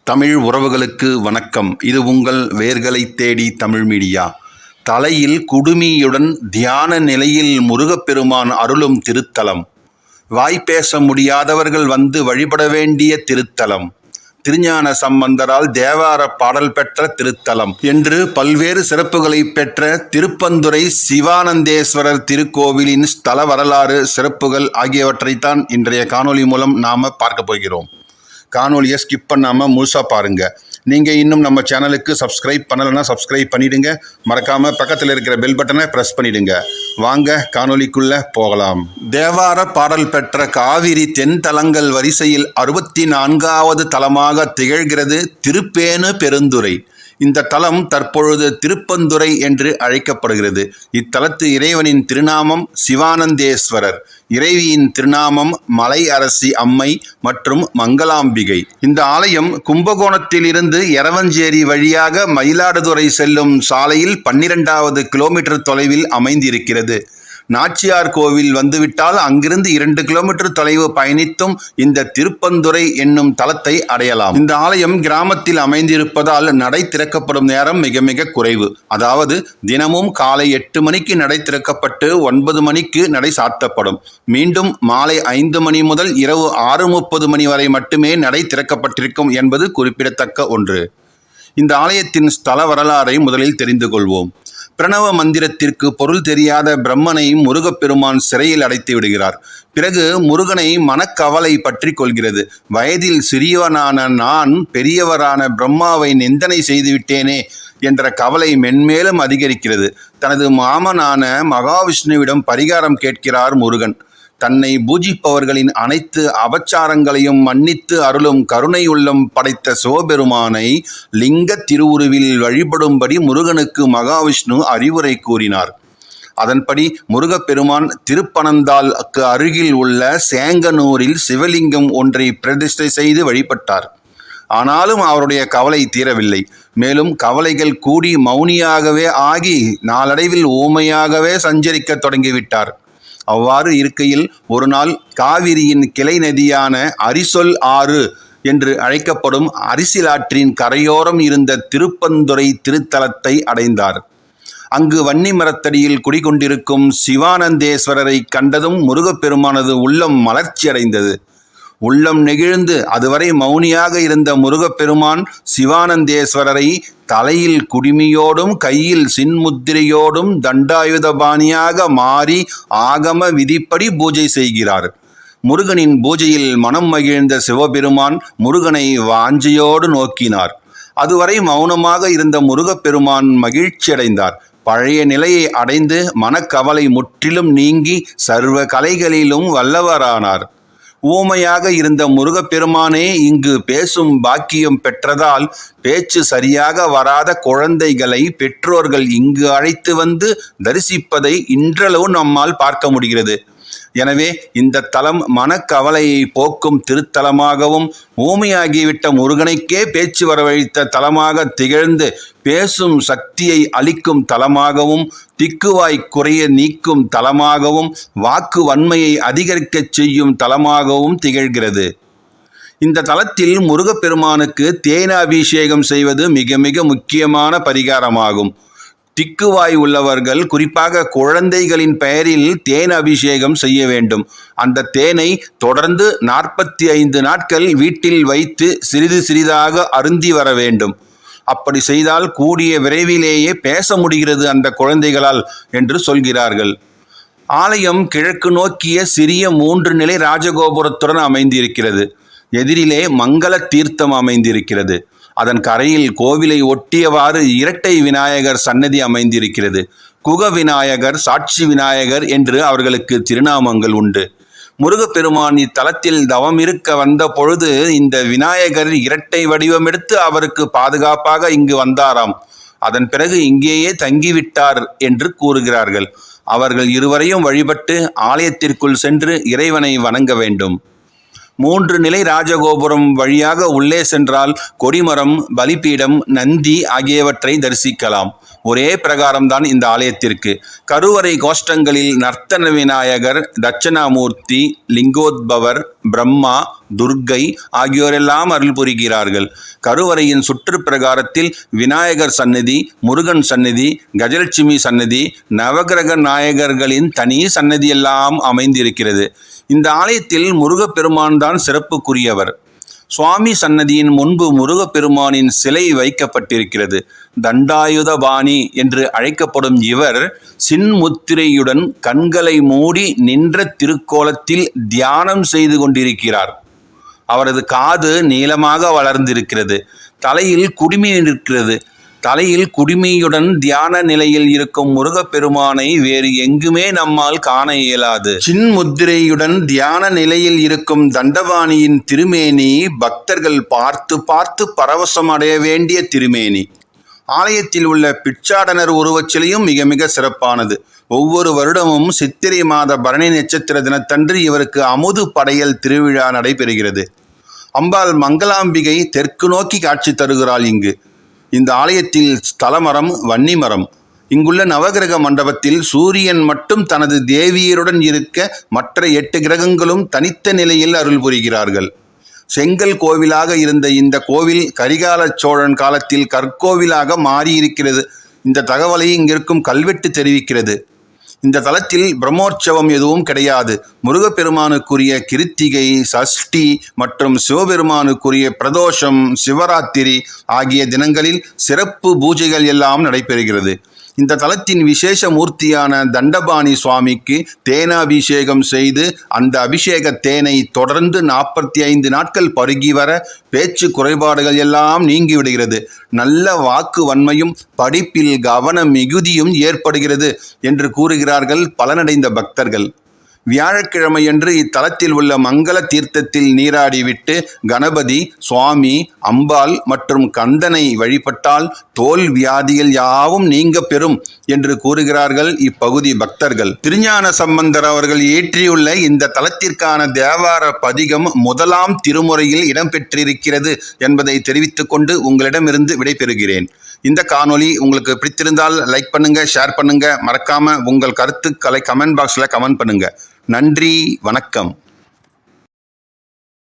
தமிழ் உறவுகளுக்கு வணக்கம். இது உங்கள் வேர்களை தேடி தமிழ் மீடியா. தலையில் குடுமியுடன் தியான நிலையில் முருகப்பெருமான் அருளும் திருத்தலம், வாய்ப்பேச முடியாதவர்கள் வந்து வழிபட வேண்டிய திருத்தலம், திருஞான சம்பந்தரால் தேவார பாடல் பெற்ற திருத்தலம் என்று பல்வேறு சிறப்புகளை பெற்ற திருப்பந்துறை சிவானந்தேஸ்வரர் திருக்கோவிலின் ஸ்தல வரலாறு, சிறப்புகள் ஆகியவற்றைத்தான் இன்றைய காணொளி மூலம் நாம் பார்க்க போகிறோம். காணொலியை ஸ்கிப் பண்ணாமல் முழுசாக பாருங்கள். நீங்கள் இன்னும் நம்ம சேனலுக்கு சப்ஸ்கிரைப் பண்ணலைன்னா சப்ஸ்கிரைப் பண்ணிவிடுங்க. மறக்காமல் பக்கத்தில் இருக்கிற பெல் பட்டனை ப்ரெஸ் பண்ணிவிடுங்க. வாங்க காணொலிக்குள்ளே போகலாம். தேவார பாடல் பெற்ற காவிரி தென் தலங்கள் வரிசையில் 64வது தலமாக திகழ்கிறது திருப்பேணு பெருந்துறை. இந்த தலம் தற்பொழுது திருப்பந்துறை என்று அழைக்கப்படுகிறது. இத்தலத்து இறைவனின் திருநாமம் சிவானந்தேஸ்வரர், இறைவியின் திருநாமம் மலை அரசி அம்மை மற்றும் மங்களாம்பிகை. இந்த ஆலயம் கும்பகோணத்தில் இருந்து எரவஞ்சேரி வழியாக மயிலாடுதுறை செல்லும் சாலையில் 12வது கிலோமீட்டர் தொலைவில் அமைந்திருக்கிறது. நாச்சியார் கோவில் வந்துவிட்டால் அங்கிருந்து 2 கிலோமீட்டர் தொலைவு பயணித்தும் இந்த திருப்பந்துறை என்னும் தலத்தை அடையலாம். இந்த ஆலயம் கிராமத்தில் அமைந்திருப்பதால் நடை திறக்கப்படும் நேரம் மிக மிக குறைவு. அதாவது தினமும் காலை 8 மணிக்கு நடை திறக்கப்பட்டு 9 மணிக்கு நடை சாத்தப்படும். மீண்டும் மாலை 5 மணி முதல் இரவு 6:30 மணி வரை மட்டுமே நடை திறக்கப்பட்டிருக்கும் என்பது குறிப்பிடத்தக்க ஒன்று. இந்த ஆலயத்தின் ஸ்தல வரலாறை முதலில் தெரிந்து கொள்வோம். பிரணவ மந்திரத்திற்கு பொருள் தெரியாத பிரம்மனை முருகப்பெருமான் சிறையில் அடைத்து விடுகிறார். பிறகு முருகனை மனக்கவலை பற்றி கொள்கிறது. வயதில் சிறியவனான நான் பெரியவரான பிரம்மாவை நிந்தனை செய்துவிட்டேனே என்ற கவலை மென்மேலும் அதிகரிக்கிறது. தனது மாமனான மகாவிஷ்ணுவிடம் பரிகாரம் கேட்கிறார் முருகன். தன்னை பூஜிப்பவர்களின் அனைத்து அபச்சாரங்களையும் மன்னித்து அருளும் கருணை உள்ளம் படைத்த சிவபெருமானை லிங்க திருவுருவில் வழிபடும்படி முருகனுக்கு மகாவிஷ்ணு அறிவுரை கூறினார். அதன்படி முருகப்பெருமான் திருப்பனந்தாளுக்கு அருகில் உள்ள சேங்கனூரில் சிவலிங்கம் ஒன்றை பிரதிஷ்டை செய்து வழிபட்டார். ஆனாலும் அவருடைய கவலை தீரவில்லை. மேலும் கவலைகள் கூடி மௌனியாகவே ஆகி நாளடைவில் ஊமையாகவே சஞ்சரிக்க தொடங்கிவிட்டார். அவ்வாறு இருக்கையில் ஒரு நாள் காவிரியின் கிளை நதியான அரிசொல் ஆறு என்று அழைக்கப்படும் அரிசிலாற்றின் கரையோரம் இருந்த திருப்பந்துறை திருத்தலத்தை அடைந்தார். அங்கு வன்னி மரத்தடியில் குடிகொண்டிருக்கும் சிவானந்தேஸ்வரரை கண்டதும் முருகப்பெருமானது உள்ளம் மலர்ச்சியடைந்தது. உள்ளம் நெகிழ்ந்து அதுவரை மௌனியாக இருந்த முருகப்பெருமான் சிவானந்தேஸ்வரரை தலையில் குடுமியோடும் கையில் சின்முத்திரையோடும் தண்டாயுதபாணியாக மாறி ஆகம விதிப்படி பூஜை செய்கிறார். முருகனின் பூஜையில் மனம் மகிழ்ந்த சிவபெருமான் முருகனை வாஞ்சையோடு நோக்கினார். அதுவரை மௌனமாக இருந்த முருகப்பெருமான் மகிழ்ச்சியடைந்தார். பழைய நிலையை அடைந்து மனக்கவலை முற்றிலும் நீங்கி சர்வ கலைகளிலும் வல்லவரானார். ஊமையாக இருந்த முருகப்பெருமானே இங்கு பேசும் பாக்கியம் பெற்றதால் பேச்சு சரியாக வராத குழந்தைகளை பெற்றோர்கள் இங்கு அழைத்து வந்து தரிசிப்பதை இன்றளவு நம்மால் பார்க்க முடிகிறது. எனவே இந்த தலம் மனக்கவலையை போக்கும் திருத்தலமாகவும் ஊமையாகிவிட்ட முருகனுக்கே பேச்சு வரவழைத்த தலமாக திகழ்ந்து பேசும் சக்தியை அளிக்கும் தலமாகவும் திக்குவாய் குறைய நீக்கும் தலமாகவும் வாக்கு வன்மையை அதிகரிக்கச் செய்யும் தலமாகவும் திகழ்கிறது. இந்த தலத்தில் முருகப்பெருமானுக்கு தேனாபிஷேகம் செய்வது மிக மிக முக்கியமான பரிகாரமாகும். திக்குவாய் உள்ளவர்கள், குறிப்பாக குழந்தைகளின் பெயரில் தேன் அபிஷேகம் செய்ய வேண்டும். அந்த தேனை தொடர்ந்து 45 நாட்கள் வீட்டில் வைத்து சிறிது சிறிதாக அருந்தி வர வேண்டும். அப்படி செய்தால் கூடிய விரைவிலேயே பேச முடிகிறது அந்த குழந்தைகளால் என்று சொல்கிறார்கள். ஆலயம் கிழக்கு நோக்கிய சிறிய 3 நிலை ராஜகோபுரத்துடன் அமைந்திருக்கிறது. எதிரிலே மங்கள தீர்த்தம் அமைந்திருக்கிறது. அதன் கரையில் கோவிலை ஒட்டியவாறு இரட்டை விநாயகர் சன்னதி அமைந்திருக்கிறது. குக விநாயகர், சாட்சி விநாயகர் என்று அவர்களுக்கு திருநாமங்கள் உண்டு. முருகப்பெருமான் இத்தலத்தில் தவம் இருக்க வந்த பொழுது இந்த விநாயகர் இரட்டை வடிவமெடுத்து அவருக்கு பாதுகாப்பாக இங்கு வந்தாராம். அதன் பிறகு இங்கேயே தங்கிவிட்டார் என்று கூறுகிறார்கள். அவர்கள் இருவரையும் வழிபட்டு ஆலயத்திற்குள் சென்று இறைவனை வணங்க வேண்டும். 3 நிலை ராஜகோபுரம் வழியாக உள்ளே சென்றால் கொடிமரம், பலிபீடம், நந்தி ஆகியவற்றை தரிசிக்கலாம். ஒரே பிரகாரம்தான் இந்த ஆலயத்திற்கு. கருவறை கோஷ்டங்களில் நர்த்தன விநாயகர், தட்சணாமூர்த்தி, லிங்கோத்பவர், பிரம்மா, துர்க்கை ஆகியோரெல்லாம் அருள் புரிகிறார்கள். கருவறையின் சுற்று பிரகாரத்தில் விநாயகர் சன்னதி, முருகன் சன்னதி, கஜலட்சுமி சன்னதி, நவகிரக நாயகர்களின் தனி சன்னதியெல்லாம் அமைந்திருக்கிறது. இந்த ஆலயத்தில் முருகப்பெருமான் தான் சிறப்புக்குரியவர். சுவாமி சன்னதியின் முன்பு முருகப்பெருமானின் சிலை வைக்கப்பட்டிருக்கிறது. தண்டாயுதபாணி என்று அழைக்கப்படும் இவர் சின்முத்திரையுடன் கண்களை மூடி நின்ற திருக்கோலத்தில் தியானம் செய்து கொண்டிருக்கிறார். அவரது காது நீளமாக வளர்ந்திருக்கிறது. தலையில் குடுமி இருக்கிறது. தலையில் குடுமியுடன் தியான நிலையில் இருக்கும் முருகப்பெருமானை வேறு எங்குமே நம்மால் காண இயலாது. சின்முத்திரையுடன் தியான நிலையில் இருக்கும் தண்டபாணியின் திருமேனி பக்தர்கள் பார்த்து பார்த்து பரவசம் அடைய வேண்டிய திருமேனி. ஆலயத்தில் உள்ள பிச்சாடனர் உருவச்சிலையும் மிக மிக சிறப்பானது. ஒவ்வொரு வருடமும் சித்திரை மாத பரணி நட்சத்திர தினத்தன்று இவருக்கு அமுது படையல் திருவிழா நடைபெறுகிறது. அம்பாள் மங்களாம்பிகை தெற்கு நோக்கி காட்சி தருகிறாள். இந்த ஆலயத்தில் ஸ்தலமரம், வன்னிமரம். இங்குள்ள நவகிரக மண்டபத்தில் சூரியன் மட்டும் தனது தேவியருடன் இருக்க மற்ற 8 கிரகங்களும் தனித்த நிலையில் அருள் புரிகிறார்கள். செங்கல் கோவிலாக இருந்த இந்த கோவில் கரிகால சோழன் காலத்தில் கற்கோவிலாக மாறியிருக்கிறது. இந்த தகவலை இங்கிருக்கும் கல்வெட்டு தெரிவிக்கிறது. இந்த தலத்தில் பிரம்மோற்சவம் எதுவும் கிடையாது. முருகப்பெருமானுக்குரிய கிருத்திகை, சஷ்டி மற்றும் சிவபெருமானுக்குரிய பிரதோஷம், சிவராத்திரி ஆகிய தினங்களில் சிறப்பு பூஜைகள் எல்லாம் நடைபெறுகிறது. இந்த தலத்தின் விசேஷ மூர்த்தியான தண்டபாணி சுவாமிக்கு தேனாபிஷேகம் செய்து அந்த அபிஷேக தேனை தொடர்ந்து 45 நாட்கள் பருகி வர பேச்சு குறைபாடுகள் எல்லாம் நீங்கிவிடுகிறது. நல்ல வாக்கு வன்மையும் படிப்பில் கவன மிகுதியும் ஏற்படுகிறது என்று கூறுகிறார்கள் பலனடைந்த பக்தர்கள். வியாழக்கிழமையன்று இத்தலத்தில் உள்ள மங்கள தீர்த்தத்தில் நீராடிவிட்டு கணபதி, சுவாமி, அம்பாள் மற்றும் கந்தனை வழிபட்டால் தோல் வியாதிகள் யாவும் நீங்க பெறும் என்று கூறுகிறார்கள் இப்பகுதி பக்தர்கள். திருஞான சம்பந்தர் அவர்கள் இயற்றியுள்ள இந்த தலத்திற்கான தேவார பதிகம் 1ஆம் திருமுறையில் இடம்பெற்றிருக்கிறது என்பதை தெரிவித்துக் கொண்டு உங்களிடமிருந்து விடைபெறுகிறேன். இந்த காணொளி உங்களுக்கு பிடித்திருந்தால் லைக் பண்ணுங்க, ஷேர் பண்ணுங்க, மறக்காம உங்கள் கருத்துக்களை கமெண்ட் பாக்ஸில் கமெண்ட் பண்ணுங்க. நன்றி, வணக்கம்.